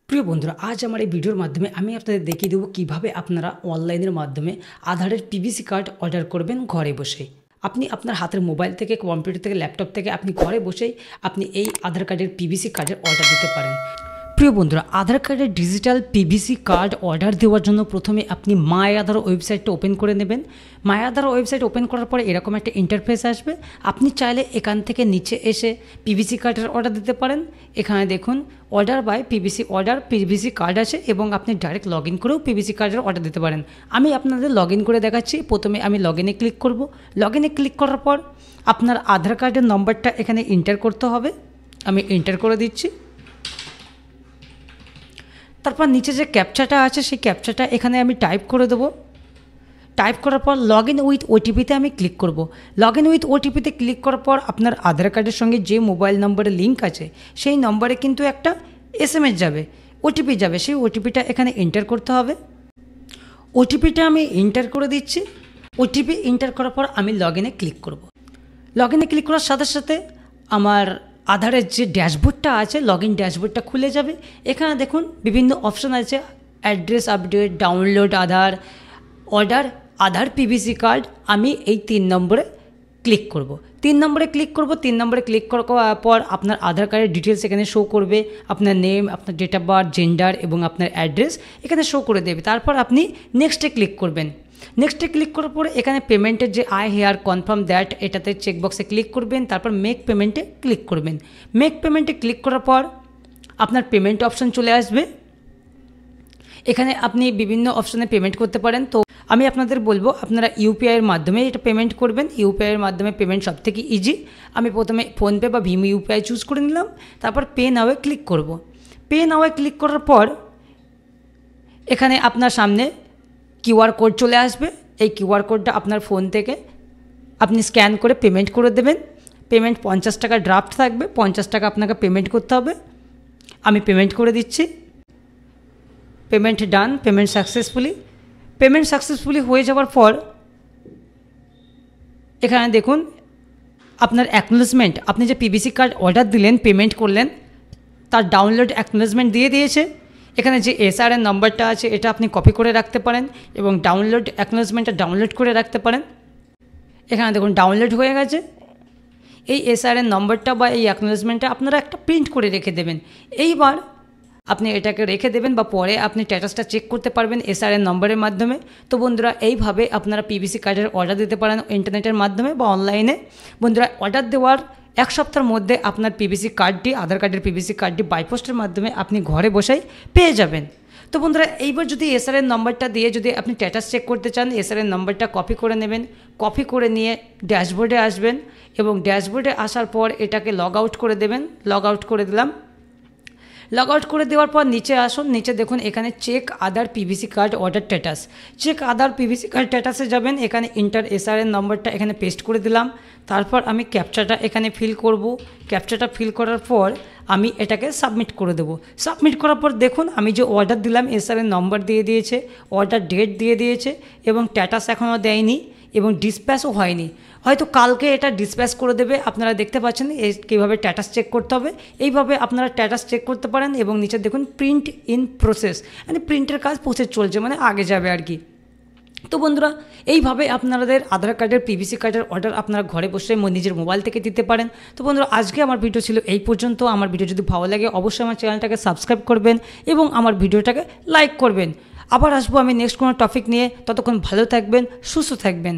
প্রিয় বন্ধুরা, আজ আমার এই ভিডিওর মাধ্যমে আমি আপনাদের দেখিয়ে দেবো কীভাবে আপনারা অনলাইনের মাধ্যমে আধারের পিভিসি কার্ড অর্ডার করবেন ঘরে বসেই। আপনি আপনার হাতের মোবাইল থেকে, কম্পিউটার থেকে, ল্যাপটপ থেকে আপনি ঘরে বসেই আপনি এই আধার কার্ডের পিভিসি কার্ডের অর্ডার দিতে পারেন। প্রিয় বন্ধুরা, আধার কার্ডের ডিজিটাল পিভিসি কার্ড অর্ডার দেওয়ার জন্য প্রথমে আপনি মাই আধার ওয়েবসাইটটা ওপেন করে নেবেন। মাই আধার ওয়েবসাইট ওপেন করার পরে এরকম একটা ইন্টারফেস আসবে। আপনি চাইলে এখান থেকে নিচে এসে পিভিসি কার্ডের অর্ডার দিতে পারেন। এখানে দেখুন অর্ডার বাই পিভিসি কার্ড আছে এবং আপনি ডাইরেক্ট লগ ইন করেও পিভিসি কার্ডের অর্ডার দিতে পারেন। আমি আপনাদের লগ ইন করে দেখাচ্ছি। প্রথমে আমি লগ ইনে ক্লিক করব। লগ ইনে ক্লিক করার পর আপনার আধার কার্ডের নম্বরটা এখানে এন্টার করতে হবে। আমি এন্টার করে দিচ্ছি। তারপর নিচে যে ক্যাপচাটা আছে সেই ক্যাপচাটা এখানে আমি টাইপ করে দেবো। টাইপ করার পর লগ ইন উইথ ওটিপিতে আমি ক্লিক করব। লগ ইন উইথ ওটিপিতে ক্লিক করার পর আপনার আধার কার্ডের সঙ্গে যে মোবাইল নম্বরে লিঙ্ক আছে সেই নম্বরে কিন্তু একটা SMS যাবে, ওটিপি যাবে। সেই ওটিপিটা এখানে এন্টার করতে হবে। ওটিপিটা আমি এন্টার করে দিচ্ছি। ওটিপি এন্টার করার পর আমি লগ ইনে ক্লিক করব। লগ ইনে ক্লিক করার সাথে সাথে আমার আধারের যে ড্যাশবোর্ডটা আছে, লগ ইন ড্যাশবোর্ডটা খুলে যাবে। এখানে দেখুন বিভিন্ন অপশান আছে, অ্যাড্রেস আপডেট, ডাউনলোড আধার, অর্ডার আধার পিভিসি কার্ড। আমি এই 3 নম্বরে ক্লিক করব। 3 নম্বরে ক্লিক করব। 3 নম্বরে ক্লিক করার পর আপনার আধার কার্ডের ডিটেলস এখানে শো করবে। আপনার নেম, আপনার ডেট অফ বার্থ, জেন্ডার এবং আপনার অ্যাড্রেস এখানে শো করে দেবে। তারপর আপনি নেক্সটে ক্লিক করবেন। নেক্সটে ক্লিক করার পরে এখানে পেমেন্টের যে আই হেয়ার কনফার্ম দ্যাট এটাতে চেকবক্সে ক্লিক করবেন। তারপর মেক পেমেন্টে ক্লিক করবেন। মেক পেমেন্টে ক্লিক করার পর আপনার পেমেন্ট অপশান চলে আসবে। এখানে আপনি বিভিন্ন অপশানে পেমেন্ট করতে পারেন। তো আমি আপনাদের বলবো আপনারা ইউপিআইয়ের মাধ্যমে এটা পেমেন্ট করবেন। ইউপিআইয়ের মাধ্যমে পেমেন্ট সবথেকে ইজি। আমি প্রথমে ফোনপে বা ভীম ইউপিআই চুজ করে নিলাম। তারপর পে নাওয়ে ক্লিক করব। পে নাওয়ে ক্লিক করার পর এখানে আপনার সামনে কিউআর কোড চলে আসবে। এই কিউআর কোডটা আপনার ফোন থেকে আপনি স্ক্যান করে পেমেন্ট করে দেবেন। পেমেন্ট 50 টাকা ড্রাফট থাকবে। 50 টাকা আপনাকে পেমেন্ট করতে হবে। আমি পেমেন্ট করে দিচ্ছি। পেমেন্ট ডান। পেমেন্ট সাকসেসফুলি হয়ে যাওয়ার পর এখানে দেখুন আপনার অ্যাকনোলেজমেন্ট, আপনি যে পিভিসি কার্ড অর্ডার দিলেন, পেমেন্ট করলেন, তার ডাউনলোড অ্যাকনোলেজমেন্ট দিয়ে দিয়েছে। এখানে যে SRN নম্বরটা আছে এটা আপনি কপি করে রাখতে পারেন এবং ডাউনলোড অ্যাকনোলেজমেন্টটা ডাউনলোড করে রাখতে পারেন। এখানে দেখুন ডাউনলোড হয়ে গেছে। এই SRN নম্বরটা বা এই অ্যাকনোলেজমেন্টটা আপনারা একটা প্রিন্ট করে রেখে দেবেন। এইবার আপনি এটাকে রেখে দেবেন বা পরে আপনি স্ট্যাটাসটা চেক করতে পারবেন SRN নম্বরের মাধ্যমে। তো বন্ধুরা, এইভাবে আপনারা পিভিসি কার্ডের অর্ডার দিতে পারেন ইন্টারনেটের মাধ্যমে বা অনলাইনে। বন্ধুরা, অর্ডার দেওয়ার 1 সপ্তাহের মধ্যে আপনার পিভিসি কার্ডটি, আধার কার্ডের পিভিসি কার্ডটি বাইপোস্টের মাধ্যমে আপনি ঘরে বসেই পেয়ে যাবেন। তো বন্ধুরা, এইবার যদি SRN নম্বরটা দিয়ে যদি আপনি স্ট্যাটাস চেক করতে চান, SRN নম্বরটা কপি করে নেবেন। কপি করে নিয়ে ড্যাশবোর্ডে আসবেন এবং ড্যাশবোর্ডে আসার পর এটাকে লগ আউট করে দেবেন। লগ আউট করে দিলাম। লগ আউট করে দেওয়ার পর নিচে আসুন। নিচে দেখুন এখানে check Aadhaar PVC card order status. Check Aadhaar PVC card স্ট্যাটাসে যাবেন। এখানে ইন্টার SRN নম্বরটা এখানে পেস্ট করে দিলাম। তারপর আমি ক্যাপচাটা এখানে ফিল করব। ক্যাপচাটা ফিল করার পর আমি এটাকে সাবমিট করে দেবো। সাবমিট করার পর দেখুন আমি যে অর্ডার দিলাম SRN নম্বর দিয়ে দিয়েছে, অর্ডার ডেট দিয়ে দিয়েছে এবং স্ট্যাটাস এখনও দেয়নি এবং ডিসপ্যাচও হয়নি। হয়তো কালকে এটা ডিসপ্যাচ করে দেবে। আপনারা দেখতে পাচ্ছেন কীভাবে স্ট্যাটাস চেক করতে হবে। এইভাবে আপনারা স্ট্যাটাস চেক করতে পারেন এবং নিচে দেখুন প্রিন্ট ইন প্রসেস, মানে প্রিন্টের কাজ প্রসেস চলছে, মানে আগে যাবে আর কি। তো বন্ধুরা, এইভাবে আপনাদের আধার কার্ডের পিভিসি কার্ডের অর্ডার আপনারা ঘরে বসে নিজের মোবাইল থেকে দিতে পারেন। তো বন্ধুরা, আজকে আমার ভিডিও ছিল এই পর্যন্ত। আমার ভিডিও যদি ভালো লাগে অবশ্যই আমার চ্যানেলটাকে সাবস্ক্রাইব করবেন এবং আমার ভিডিওটাকে লাইক করবেন। আবার আসবো আমি নেক্সট কোনো টপিক নিয়ে। ততক্ষণ ভালো থাকবেন, সুস্থ থাকবেন।